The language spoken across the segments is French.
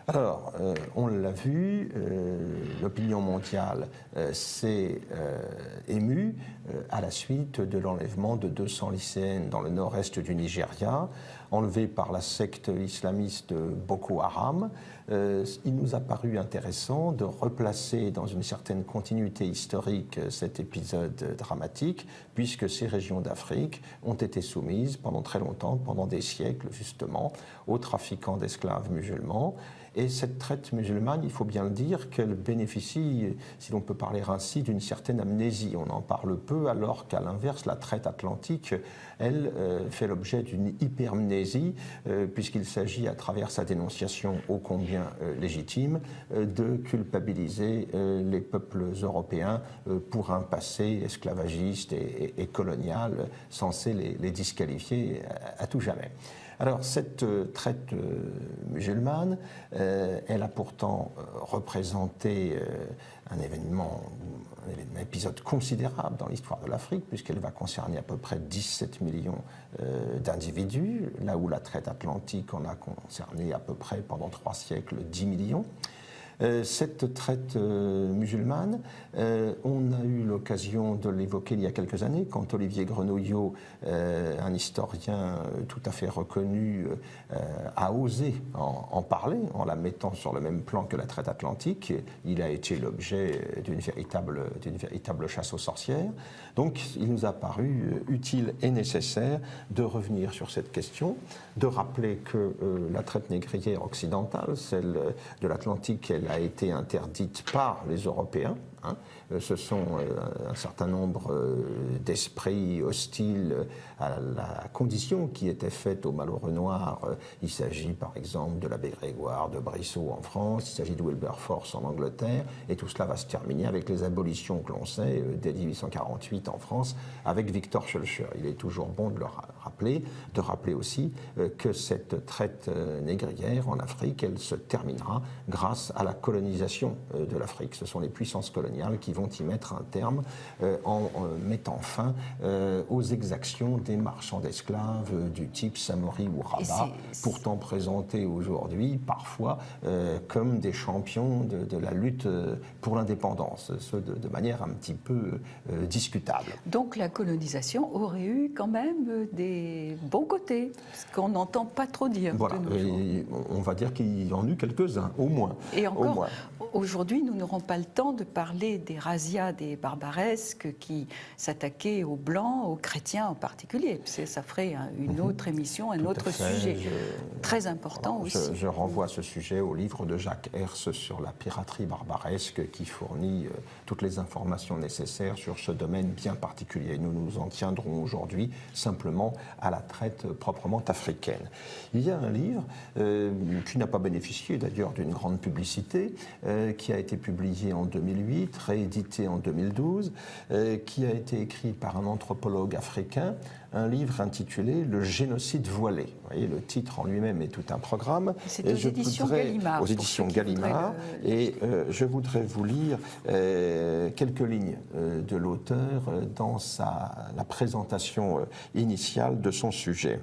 Alors, on l'a vu, l'opinion mondiale s'est émue à la suite de l'enlèvement de 200 lycéennes dans le nord-est du Nigeria, enlevées par la secte islamiste Boko Haram. Il nous a paru intéressant de replacer dans une certaine continuité historique cet épisode dramatique, puisque ces régions d'Afrique ont été soumises pendant très longtemps, pendant des siècles justement, aux trafiquants d'esclaves musulmans. Et cette traite musulmane, il faut bien le dire, qu'elle bénéficie, si l'on peut parler ainsi, d'une certaine amnésie. On en parle peu, alors qu'à l'inverse, la traite atlantique, elle, fait l'objet d'une hypermnésie, puisqu'il s'agit, à travers sa dénonciation ô combien légitime, de culpabiliser les peuples européens pour un passé esclavagiste et colonial, censé les disqualifier à tout jamais. Alors, cette traite musulmane, elle a pourtant représenté un épisode considérable dans l'histoire de l'Afrique, puisqu'elle va concerner à peu près 17 millions d'individus, là où la traite atlantique en a concerné à peu près pendant 3 siècles 10 millions. Cette traite musulmane, on a eu l'occasion de l'évoquer il y a quelques années, quand Olivier Grenouillot, un historien tout à fait reconnu, a osé en parler, en la mettant sur le même plan que la traite atlantique. Il a été l'objet d'une véritable chasse aux sorcières. Donc il nous a paru utile et nécessaire de revenir sur cette question, de rappeler que la traite négrière occidentale, celle de l'Atlantique, elle a été interdite par les Européens. Ce sont un certain nombre d'esprits hostiles à la condition qui était faite aux malheureux noirs. Il s'agit par exemple de l'abbé Grégoire de Brissot en France, il s'agit de Wilberforce en Angleterre, et tout cela va se terminer avec les abolitions que l'on sait dès 1848 en France avec Victor Schœlcher. Il est toujours bon de le rappeler, de rappeler aussi que cette traite négrière en Afrique, elle se terminera grâce à la colonisation de l'Afrique. Ce sont les puissances coloniales qui vont y mettre un terme en mettant fin aux exactions des marchands d'esclaves du type Samori ou Rabat, pourtant présentés aujourd'hui parfois comme des champions de la lutte pour l'indépendance, ce de manière un petit peu discutable. Donc la colonisation aurait eu quand même des bons côtés, ce qu'on n'entend pas trop dire. Voilà, on va dire qu'il y en eut quelques-uns, au moins. Et encore, aujourd'hui, nous n'aurons pas le temps de parler des razzias, des barbaresques qui s'attaquaient aux Blancs, aux chrétiens en particulier. Ça ferait une autre émission, un autre sujet très important aussi. Je renvoie ce sujet au livre de Jacques Hers sur la piraterie barbaresque qui fournit toutes les informations nécessaires sur ce domaine bien particulier. Nous nous en tiendrons aujourd'hui simplement à la traite proprement africaine. Il y a un livre qui n'a pas bénéficié d'ailleurs d'une grande publicité, qui a été publié en 2008, réédité en 2012, qui a été écrit par un anthropologue africain, un livre intitulé « Le génocide voilé ». Vous voyez, le titre en lui-même est tout un programme. C'est aux éditions Gallimard. Aux éditions Gallimard. Et je voudrais vous lire quelques lignes de l'auteur dans la présentation initiale de son sujet.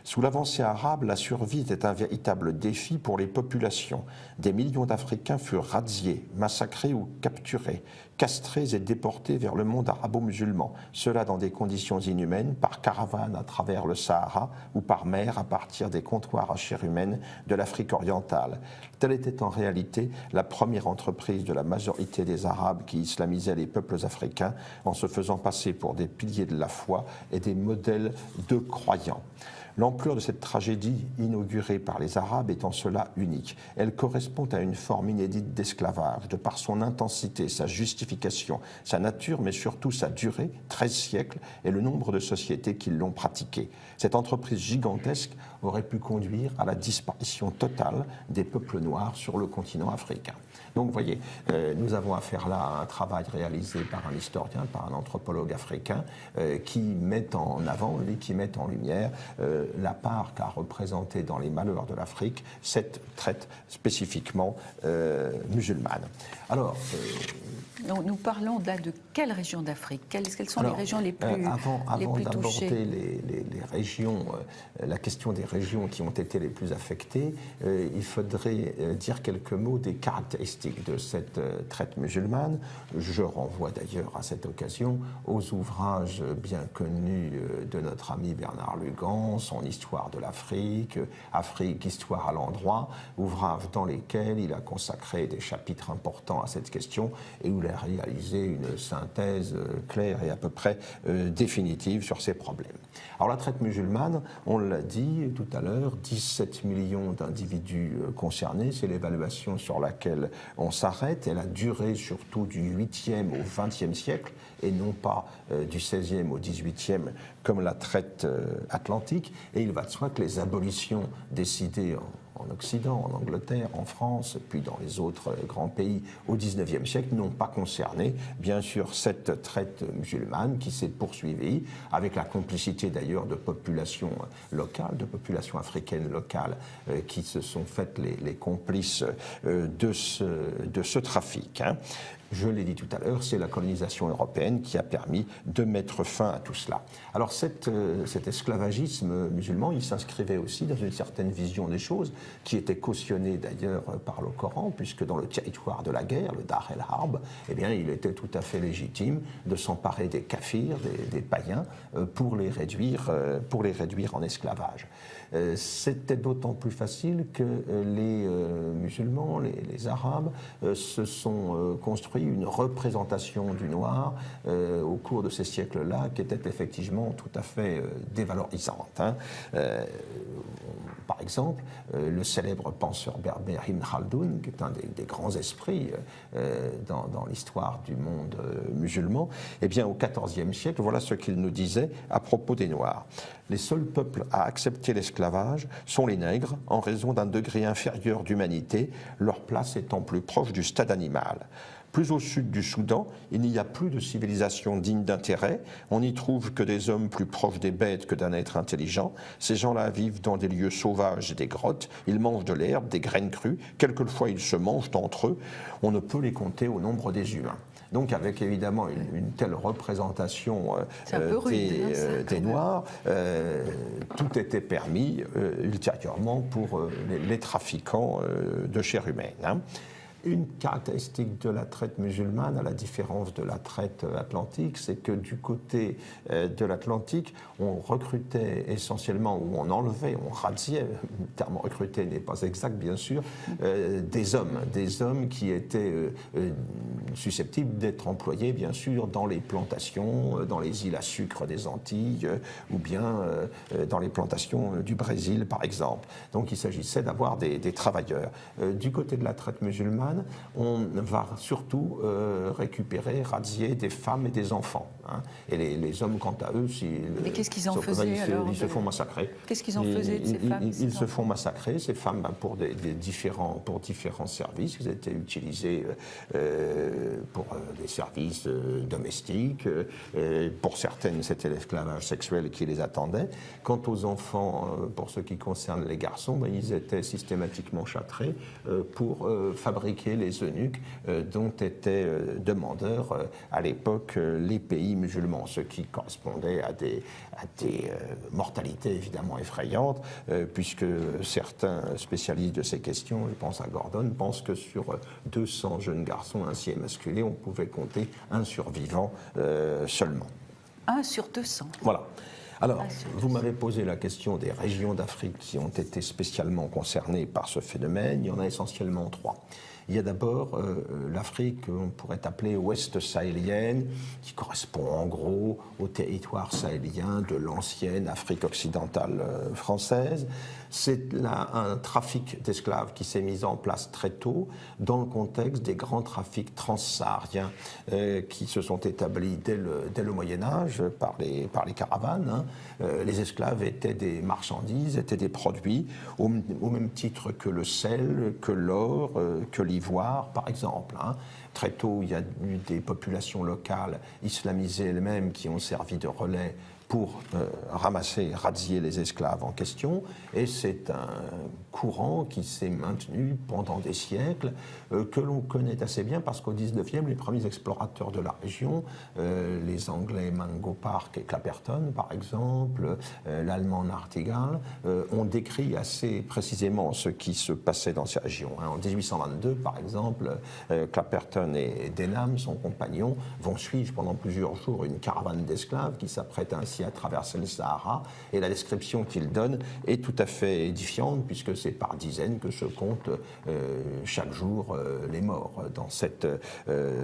Sous l'avancée arabe, la survie était un véritable défi pour les populations. Des millions d'Africains furent razziés, massacrés ou capturés, castrés et déportés vers le monde arabo-musulman, cela dans des conditions inhumaines, par caravane à travers le Sahara ou par mer à partir des comptoirs à chair humaine de l'Afrique orientale. Telle était en réalité la première entreprise de la majorité des Arabes qui islamisaient les peuples africains en se faisant passer pour des piliers de la foi et des modèles de croyants. L'ampleur de cette tragédie inaugurée par les Arabes est en cela unique. Elle correspond à une forme inédite d'esclavage, de par son intensité, sa justification, sa nature, mais surtout sa durée, 13 siècles, et le nombre de sociétés qui l'ont pratiquée. Cette entreprise gigantesque aurait pu conduire à la disparition totale des peuples noirs sur le continent africain. Donc, vous voyez, nous avons affaire là à un travail réalisé par un historien, par un anthropologue africain, qui met en avant, qui met en lumière la part qu'a représentée dans les malheurs de l'Afrique cette traite spécifiquement musulmane. Alors, nous parlons là de quelle région d'Afrique? Quelles sont les régions les plus touchées? Avant d'aborder les régions, la question des régions qui ont été les plus affectées, il faudrait dire quelques mots des caractéristiques de cette traite musulmane. Je renvoie d'ailleurs à cette occasion aux ouvrages bien connus de notre ami Bernard Lugan, son Histoire de l'Afrique, Afrique, Histoire à l'endroit, ouvrages dans lesquels il a consacré des chapitres importants à cette question et où il a réalisé une synthèse claire et à peu près définitive sur ces problèmes. Alors la traite musulmane, on l'a dit tout à l'heure, 17 millions d'individus concernés, c'est l'évaluation sur laquelle on s'arrête. Elle a duré surtout du 8e au 20e siècle et non pas du 16e au 18e comme la traite atlantique. Et il va de soi que les abolitions décidées en Occident, en Angleterre, en France, puis dans les autres grands pays au XIXe siècle, n'ont pas concerné, bien sûr, cette traite musulmane qui s'est poursuivie, avec la complicité d'ailleurs de populations locales, de populations africaines locales, qui se sont faites les complices de ce trafic. Je l'ai dit tout à l'heure, c'est la colonisation européenne qui a permis de mettre fin à tout cela. Alors cet esclavagisme musulman, il s'inscrivait aussi dans une certaine vision des choses, qui était cautionnée d'ailleurs par le Coran, puisque dans le territoire de la guerre, le Dar el-Harb, eh bien, il était tout à fait légitime de s'emparer des kafirs, des païens, pour les réduire en esclavage. C'était d'autant plus facile que les musulmans, les Arabes, se sont construits une représentation du noir au cours de ces siècles-là qui était effectivement tout à fait dévalorisante. Par exemple, le célèbre penseur berbère Ibn Khaldoun, qui est un des grands esprits dans l'histoire du monde musulman, eh bien, au XIVe siècle, voilà ce qu'il nous disait à propos des Noirs. Les seuls peuples à accepter l'esclavage sont les nègres, en raison d'un degré inférieur d'humanité, leur place étant plus proche du stade animal. Plus au sud du Soudan, il n'y a plus de civilisation digne d'intérêt. On n'y trouve que des hommes plus proches des bêtes que d'un être intelligent. Ces gens-là vivent dans des lieux sauvages et des grottes. Ils mangent de l'herbe, des graines crues. Quelquefois, ils se mangent entre eux. On ne peut les compter au nombre des humains. Donc avec évidemment une telle représentation des Noirs, tout était permis ultérieurement pour les trafiquants de chair humaine. Une caractéristique de la traite musulmane, à la différence de la traite atlantique, c'est que du côté de l'Atlantique, on recrutait essentiellement, ou on enlevait, on razziait, le terme recruter n'est pas exact bien sûr, des hommes qui étaient susceptibles d'être employés bien sûr dans les plantations, dans les îles à sucre des Antilles, ou bien dans les plantations du Brésil par exemple. Donc il s'agissait d'avoir des travailleurs. Du côté de la traite musulmane, on va surtout récupérer, razzier des femmes et des enfants. Et les hommes, quant à eux, mais qu'est-ce qu'ils en faisaient alors? Ils se font massacrer. Qu'est-ce qu'ils en faisaient de ces femmes? Ils se font massacrer, ces femmes, pour différents services. Ils étaient utilisés pour des services domestiques. Pour certaines, c'était l'esclavage sexuel qui les attendait. Quant aux enfants, pour ce qui concerne les garçons, ils étaient systématiquement châtrés pour fabriquer les eunuques dont étaient demandeurs à l'époque les pays musulmans, ce qui correspondait à des mortalités évidemment effrayantes, puisque certains spécialistes de ces questions, je pense à Gordon, pensent que sur 200 jeunes garçons ainsi émasculés, on pouvait compter un survivant seulement. 1 sur 200. Voilà. Alors, vous m'avez posé la question des régions d'Afrique qui ont été spécialement concernées par ce phénomène. Il y en a essentiellement 3. Il y a d'abord l'Afrique qu'on pourrait appeler ouest sahélienne, qui correspond en gros au territoire sahélien de l'ancienne Afrique occidentale française. C'est là un trafic d'esclaves qui s'est mis en place très tôt dans le contexte des grands trafics transsahariens qui se sont établis dès le Moyen-Âge par les caravanes. Les esclaves étaient des marchandises, étaient des produits, au même titre que le sel, que l'or, que l'ivoire, par exemple. Très tôt, il y a eu des populations locales islamisées elles-mêmes qui ont servi de relais pour ramasser, razzier les esclaves en question, et c'est un courant qui s'est maintenu pendant des siècles, que l'on connaît assez bien parce qu'au XIXe, les premiers explorateurs de la région, les Anglais Mungo Park et Clapperton par exemple, l'Allemand Nachtigall, ont décrit assez précisément ce qui se passait dans ces régions. En 1822 par exemple, Clapperton et Denham, son compagnon, vont suivre pendant plusieurs jours une caravane d'esclaves qui s'apprête ainsi à traverser le Sahara, et la description qu'il donne est tout à fait édifiante puisque c'est par dizaines que se comptent chaque jour les morts dans cette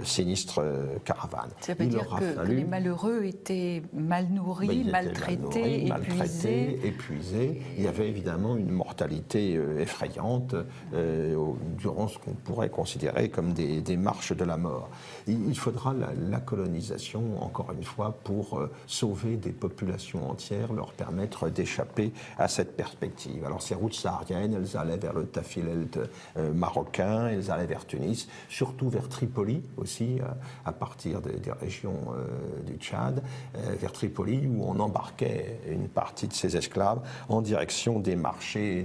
sinistre caravane. Ça veut dire que les malheureux étaient mal nourris, maltraités, épuisés. Il y avait évidemment une mortalité effrayante durant ce qu'on pourrait considérer comme des marches de la mort. Il faudra la colonisation, encore une fois, pour sauver des populations entières, leur permettre d'échapper à cette perspective. Alors ces routes sahariennes, elles allaient vers le Tafilelt marocain, elles allaient vers Tunis, surtout vers Tripoli aussi, à partir des régions du Tchad, vers Tripoli, où on embarquait une partie de ces esclaves en direction des marchés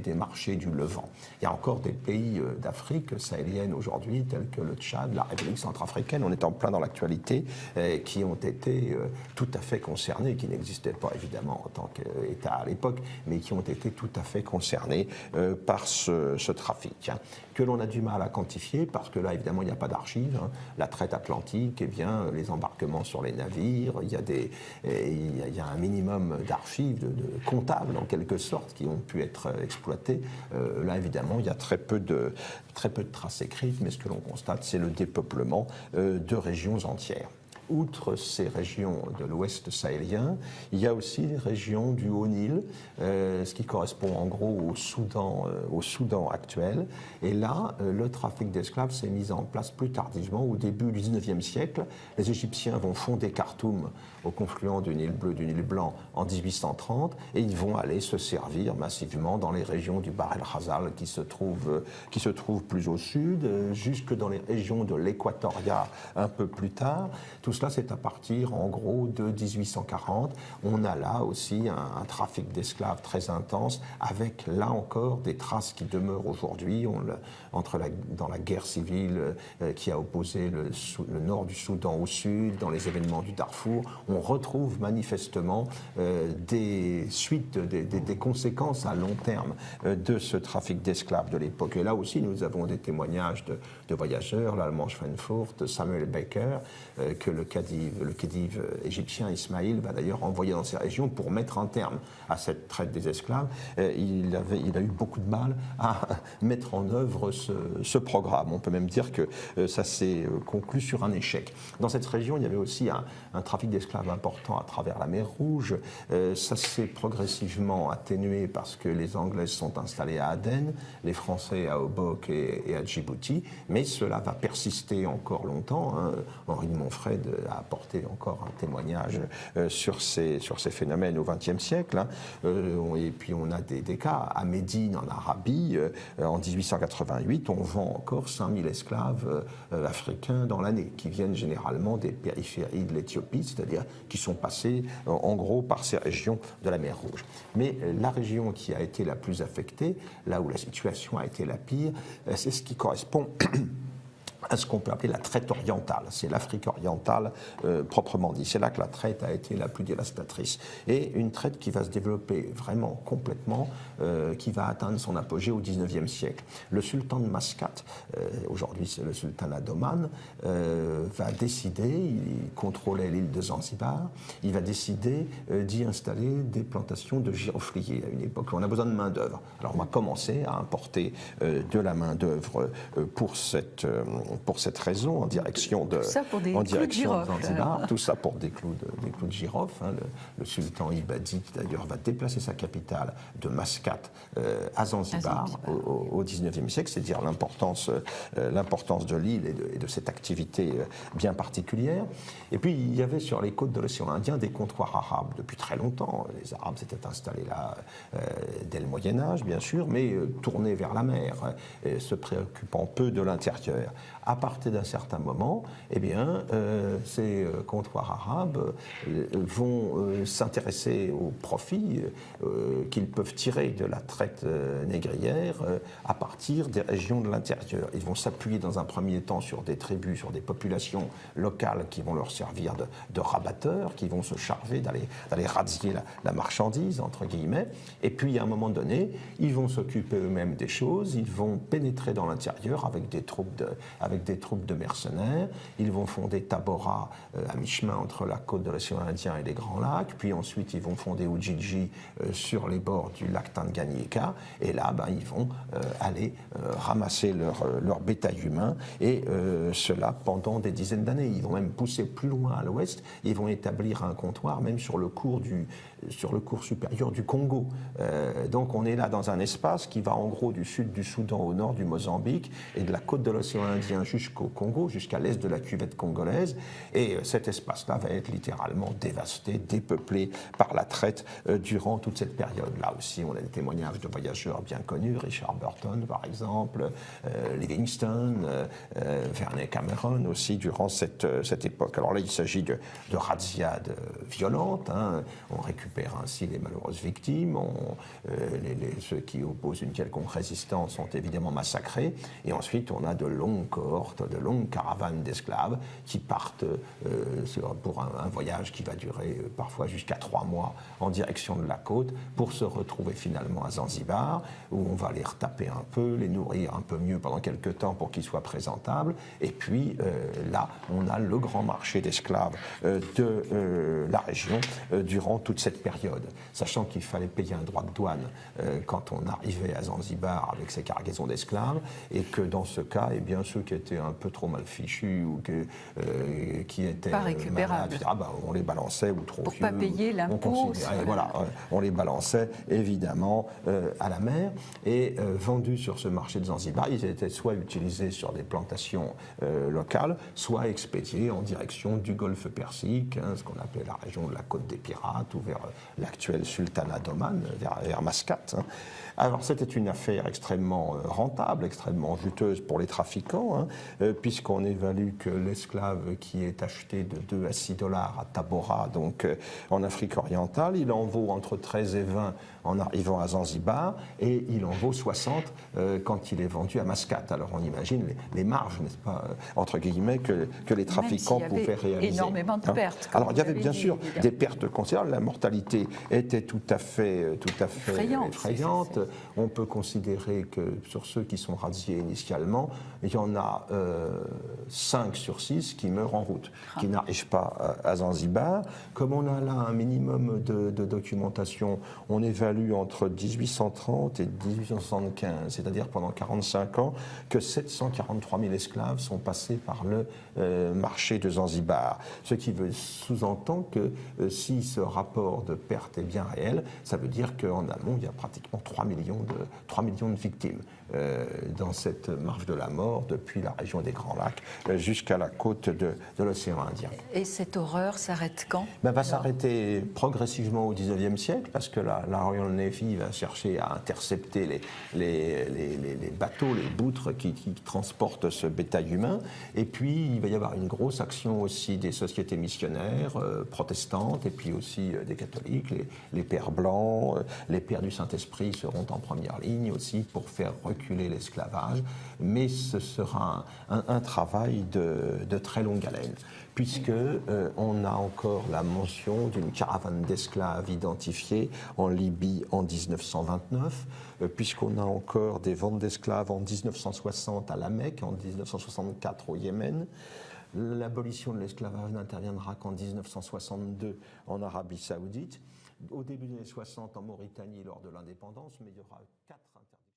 du Levant. Il y a encore des pays d'Afrique sahélienne aujourd'hui, tels que le Tchad, la République centrafricaine, on est en plein dans l'actualité, qui ont été tout à fait concernés, qui n'existaient pas évidemment en tant qu'État à l'époque, mais qui ont été tout à fait concernés par ce trafic, que l'on a du mal à quantifier, parce que là évidemment il n'y a pas d'archives. La traite atlantique, eh bien, les embarquements sur les navires, il y a un minimum d'archives, de comptables en quelque sorte, qui ont pu être exploités. Là évidemment il y a très peu de traces écrites, mais ce que l'on constate, c'est le dépeuplement de régions entières. Outre ces régions de l'ouest sahélien, il y a aussi les régions du Haut-Nil, ce qui correspond en gros au Soudan actuel. Et là, le trafic d'esclaves s'est mis en place plus tardivement, au début du XIXe siècle. Les Égyptiens vont fonder Khartoum au confluent du Nil bleu, du Nil blanc en 1830, et ils vont aller se servir massivement dans les régions du Bahr el-Ghazal qui se trouvent plus au sud, jusque dans les régions de l'Équatoria un peu plus tard. Tout cela, c'est à partir, en gros, de 1840. On a là aussi un trafic d'esclaves très intense, avec, là encore, des traces qui demeurent aujourd'hui. Dans la guerre civile qui a opposé le nord du Soudan au sud, dans les événements du Darfour, on retrouve manifestement des suites, des conséquences à long terme de ce trafic d'esclaves de l'époque. Et là aussi, nous avons des témoignages de voyageurs, l'Allemand Schweinfurt, Samuel Baker, que le khedive égyptien Ismaïl va d'ailleurs envoyer dans ces régions pour mettre un terme à cette traite des esclaves. Il a eu beaucoup de mal à mettre en œuvre ce programme. On peut même dire que ça s'est conclu sur un échec. Dans cette région, il y avait aussi un trafic d'esclaves important à travers la mer Rouge. Ça s'est progressivement atténué parce que les Anglais sont installés à Aden, les Français à Obok et à Djibouti, mais cela va persister encore longtemps. Henri de Montfred a apporté encore un témoignage sur ces phénomènes au XXe siècle. Et puis on a des cas à Médine, en Arabie, en 1888, on vend encore 5000 esclaves africains dans l'année, qui viennent généralement des périphéries de l'Éthiopie, c'est-à-dire qui sont passés en gros par ces régions de la mer Rouge. Mais la région qui a été la plus affectée, là où la situation a été la pire, c'est ce qui correspond à ce qu'on peut appeler la traite orientale. C'est l'Afrique orientale proprement dit. C'est là que la traite a été la plus dévastatrice. Et une traite qui va se développer vraiment complètement, qui va atteindre son apogée au XIXe siècle. Le sultan de Mascate, aujourd'hui c'est le sultanat d'Oman, va décider, il contrôlait l'île de Zanzibar, il va décider d'y installer des plantations de girofliers à une époque. On a besoin de main-d'œuvre. Alors on va commencer à importer de la main-d'œuvre pour cette raison, en direction de Zanzibar. Tout ça pour des clous de girofle. Le sultan Ibadi, d'ailleurs, va déplacer sa capitale de Mascate à Zanzibar au XIXe siècle, c'est dire l'importance de l'île et de cette activité bien particulière. Et puis, il y avait sur les côtes de l'océan Indien des comptoirs arabes depuis très longtemps. Les Arabes s'étaient installés là dès le Moyen-Âge, bien sûr, mais tournés vers la mer, se préoccupant peu de l'intérieur. À partir d'un certain moment, eh bien, ces comptoirs arabes vont s'intéresser aux profits qu'ils peuvent tirer de la traite négrière à partir des régions de l'intérieur. Ils vont s'appuyer dans un premier temps sur des tribus, sur des populations locales qui vont leur servir de rabatteurs, qui vont se charger d'aller razzier la marchandise, entre guillemets. Et puis, à un moment donné, ils vont s'occuper eux-mêmes des choses, ils vont pénétrer dans l'intérieur avec des troupes de mercenaires, ils vont fonder Tabora à mi-chemin entre la côte de l'océan Indien et les Grands Lacs, puis ensuite ils vont fonder Ujiji sur les bords du lac Tanganyika, et là, ils vont aller ramasser leur bétail humain, et cela pendant des dizaines d'années. Ils vont même pousser plus loin à l'ouest, ils vont établir un comptoir même sur le cours supérieur du Congo. Donc on est là dans un espace qui va en gros du sud du Soudan au nord du Mozambique et de la côte de l'océan Indien jusqu'au Congo, jusqu'à l'est de la cuvette congolaise. Et cet espace-là va être littéralement dévasté, dépeuplé par la traite durant toute cette période. Là aussi, on a des témoignages de voyageurs bien connus, Richard Burton par exemple, Livingstone, Verney Cameron aussi durant cette époque. Alors là, il s'agit de razziades violentes, hein. On récupère ainsi les malheureuses victimes, ceux qui opposent une quelconque résistance sont évidemment massacrés, et ensuite on a de longues cohortes, de longues caravanes d'esclaves qui partent pour un voyage qui va durer parfois jusqu'à 3 mois en direction de la côte pour se retrouver finalement à Zanzibar, où on va les retaper un peu, les nourrir un peu mieux pendant quelques temps pour qu'ils soient présentables, et puis là on a le grand marché d'esclaves de la région durant toute cette période, sachant qu'il fallait payer un droit de douane quand on arrivait à Zanzibar avec ces cargaisons d'esclaves, et que dans ce cas, eh bien, ceux qui étaient un peu trop mal fichus ou qui étaient pas récupérables, on les balançait, ou trop pour vieux, pas payer l'impôt. Voilà, on les balançait évidemment à la mer, et vendus sur ce marché de Zanzibar, ils étaient soit utilisés sur des plantations locales, soit expédiés en direction du golfe Persique, hein, ce qu'on appelait la région de la côte des pirates, ou vers l'actuel sultanat d'Oman, vers Mascate. Hein. Alors c'était une affaire extrêmement rentable, extrêmement juteuse pour les trafiquants, hein, puisqu'on évalue que l'esclave qui est acheté de 2 à 6 dollars à Tabora, donc en Afrique orientale, il en vaut entre 13 et 20 en arrivant à Zanzibar, et il en vaut 60 quand il est vendu à Mascate. Alors on imagine les marges, n'est-ce pas, entre guillemets, que les trafiquants pouvaient réaliser. Énormément de pertes. Alors il y avait bien sûr des pertes considérables, la mortalité était tout à fait effrayante. On peut considérer que sur ceux qui sont razziés initialement, il y en a 5 sur 6 qui meurent en route, qui n'arrivent pas à Zanzibar. Comme on a là un minimum de documentation, on évalue entre 1830 et 1875, c'est-à-dire pendant 45 ans, que 743 000 esclaves sont passés par le marché de Zanzibar. Ce qui sous-entend que si ce rapport de perte est bien réel, ça veut dire qu'en amont, il y a pratiquement 3 millions de victimes dans cette marche de la mort depuis la région des Grands Lacs jusqu'à la côte de l'océan Indien. Et cette horreur s'arrête quand? Va s'arrêter progressivement au XIXe siècle, parce que la Royal Navy va chercher à intercepter les bateaux, les boutres qui transportent ce bétail humain, et puis il va y avoir une grosse action aussi des sociétés missionnaires protestantes, et puis aussi des catholiques, les pères blancs, les pères du Saint-Esprit seront en première ligne aussi pour faire reculer l'esclavage, mais ce sera un travail de très longue haleine, puisque on a encore la mention d'une caravane d'esclaves identifiée en Libye en 1929, puisqu'on a encore des ventes d'esclaves en 1960 à la Mecque, en 1964 au Yémen. L'abolition de l'esclavage n'interviendra qu'en 1962 en Arabie Saoudite. Au début des années 60 en Mauritanie lors de l'indépendance, mais il y aura 4